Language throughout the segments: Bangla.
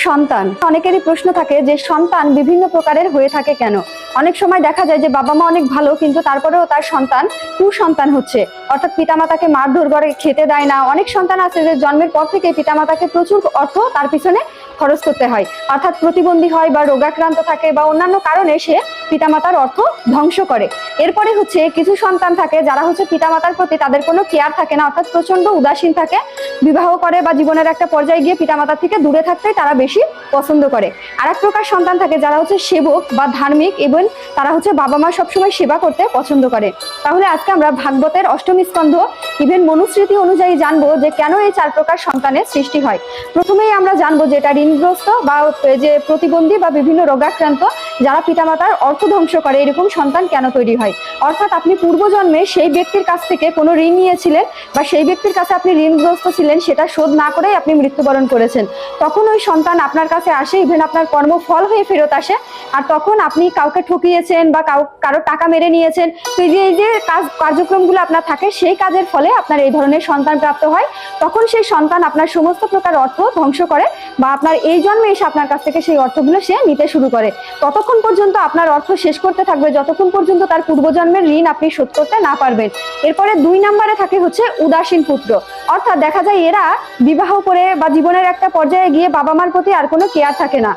সন্তান, অনেকেরই প্রশ্ন থাকে যে সন্তান বিভিন্ন প্রকারের হয়ে থাকে কেন। অনেক সময় দেখা যায় যে বাবা মা অনেক ভালো, কিন্তু তারপরেও তার সন্তান কুসন্তান হচ্ছে, অর্থাৎ পিতামাতাকে মারধর করে, খেতে দেয় না। অনেক সন্তান আছে যে জন্মের পর থেকে পিতামাতাকে প্রচুর অর্থ তার পিছনে খরচ করতে হয়, অর্থাৎ প্রতিবন্ধী হয় বা রোগাক্রান্ত থাকে বা অন্যান্য কারণে সে পিতামাতার অর্থ ধ্বংস করে। এরপরে হচ্ছে কিছু সন্তান থাকে যারা হচ্ছে পিতামাতার প্রতি তাদের কোনো কেয়ার থাকে না, অর্থাৎ প্রচন্ড উদাসীন থাকে, বিবাহ করে বা জীবনের একটা পর্যায়ে গিয়ে পিতামাতার থেকে দূরে থাকতেই তারা বেশি পছন্দ করে। আর এক প্রকার সন্তান থাকে যারা হচ্ছে সেবক বা ধার্মিক, এবং তারা হচ্ছে বাবা মা সবসময় সেবা করতে পছন্দ করে। তাহলে আজকে আমরা ভাগবতের অষ্টম স্কন্ধ ইভেন মনুস্মৃতি অনুযায়ী জানবো যে কেন এই 4 প্রকার সন্তানের সৃষ্টি হয়। প্রথমেই আমরা জানবো যে এটা ঋণগ্রস্ত বা যে প্রতিবন্ধী বা বিভিন্ন রোগাক্রান্ত যারা পিতামাতার অর্থ ধ্বংস করে, এরকম সন্তান কেন তৈরি হয়। অর্থাৎ আপনি পূর্বজন্মে সেই ব্যক্তির কাছ থেকে কোনো ঋণ নিয়েছিলেন বা সেই ব্যক্তির কাছে আপনি ঋণগ্রস্ত ছিলেন, সেটা শোধ না করেই আপনি মৃত্যুবরণ করেছেন। তখন ওই সন্তান আপনার কাছে আসে, ইভেন আপনার কর্মফল হয়ে ফেরত আসে। আর তখন আপনি কাউকে ঠকিয়েছেন বা কারো টাকা মেরে নিয়েছেন, তো এই যে কার্যক্রমগুলো আপনার থাকে, সেই কাজের ফলে আপনার এই ধরনের সন্তান প্রাপ্ত হয়। তখন সেই সন্তান আপনার সমস্ত প্রকার অর্থ ধ্বংস করে বা আপনার এই জন্মে এসে আপনার কাছ থেকে সেই অর্থগুলো সে নিতে শুরু করে। ততক্ষণ পর্যন্ত আপনার অর্থ শেষ করতে থাকবে যতক্ষণ পর্যন্ত তার পূর্বজন্মের ঋণ আপনি শোধ করতে না পারবেন। এরপরে 2 নম্বরে থাকে হচ্ছে উদাসীন পুত্র, অর্থাৎ দেখা যায় এরা বিবাহ করে বা জীবনের একটা পর্যায়ে গিয়ে বাবা মার প্রতি আর কোনো কেয়ার থাকে না।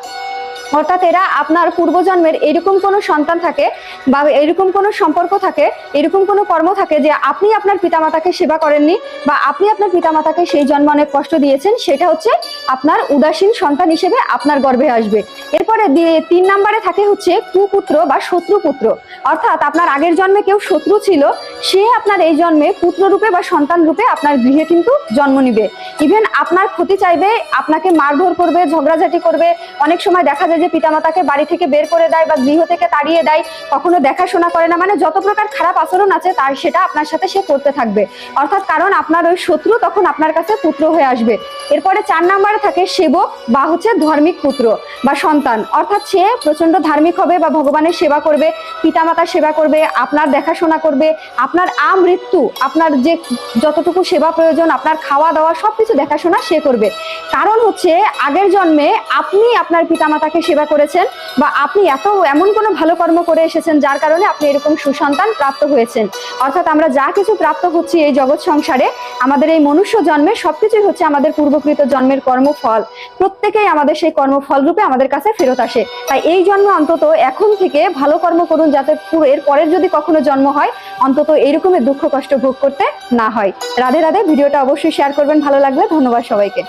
অর্থাৎ এরা আপনার পূর্বজন্মের এরকম কোনো সন্তান থাকে বা এরকম কোনো সম্পর্ক থাকে, এরকম কোনো কর্ম থাকে যে আপনি আপনার পিতামাতাকে সেবা করেননি বা আপনি আপনার পিতামাতাকে সেই জন্মে অনেক কষ্ট দিয়েছেন, সেটা হচ্ছে আপনার উদাসীন সন্তান হিসেবে আপনার গর্ভে আসবে। এরপরে 3 নম্বরে থাকে হচ্ছে কুপুত্র বা শত্রুপুত্র, অর্থাৎ আপনার আগের জন্মে কেউ শত্রু ছিল, সে আপনার এই জন্মে পুত্র রূপে বা সন্তান রূপে আপনার গৃহে কিন্তু জন্ম নিবে। ইভেন আপনার ক্ষতি চাইবে, আপনাকে মারধর করবে, ঝগড়াঝাটি করবে। অনেক সময় দেখা যায় যে পিতামাতাকে বাড়ি থেকে বের করে দেয় বা গৃহ থেকে তাড়িয়ে দেয়, কখনো দেখাশোনা করে না। মানে যত প্রকার খারাপ আচরণ আছে তার সেটা আপনার সাথে সে করতে থাকবে, অর্থাৎ কারণ আপনার ওই শত্রু তখন আপনার কাছে পুত্র হয়ে আসবে। এরপরে 4 নম্বরে থাকে সেবক বা হচ্ছে ধার্মিক পুত্র বা সন্তান, অর্থাৎ সে প্রচন্ড ধার্মিক হবে বা ভগবানের সেবা করবে, পিতামাতার সেবা করবে, আপনার দেখাশোনা করবে, আপনার আমৃত্যু আপনার যে যতটুকু সেবা প্রয়োজন, আপনার খাওয়া দাওয়া সবকিছু দেখাশোনা সে করবে। কারণ হচ্ছে আগের জন্মে আপনি আপনার পিতামাতাকে সেবা করেছেন বা আপনি এমন কোনো ভালো কর্ম করে এসেছেন যার কারণে আপনি এরকম সুসন্তান প্রাপ্ত হয়েছেন। অর্থাৎ আমরা যা কিছু প্রাপ্ত হচ্ছি এই জগৎ সংসারে, আমাদের এই মনুষ্য জন্মে সবকিছুই হচ্ছে আমাদের পূর্বকৃত জন্মের কর্মফল। প্রত্যেকেই আমাদের সেই কর্মফল রূপে আমাদের কাছে ফেরত আসে। তাই এই জন্ম অন্তত এখন থেকে ভালো কর্ম করুন, যাতে এর পরের যদি কখনো জন্ম হয় অন্তত এইরকমের দুঃখ কষ্ট ভোগ করতে না হয়। রাধে রাধে। ভিডিওটা অবশ্যই শেয়ার করবেন ভালো লাগলে। ধন্যবাদ সবাইকে।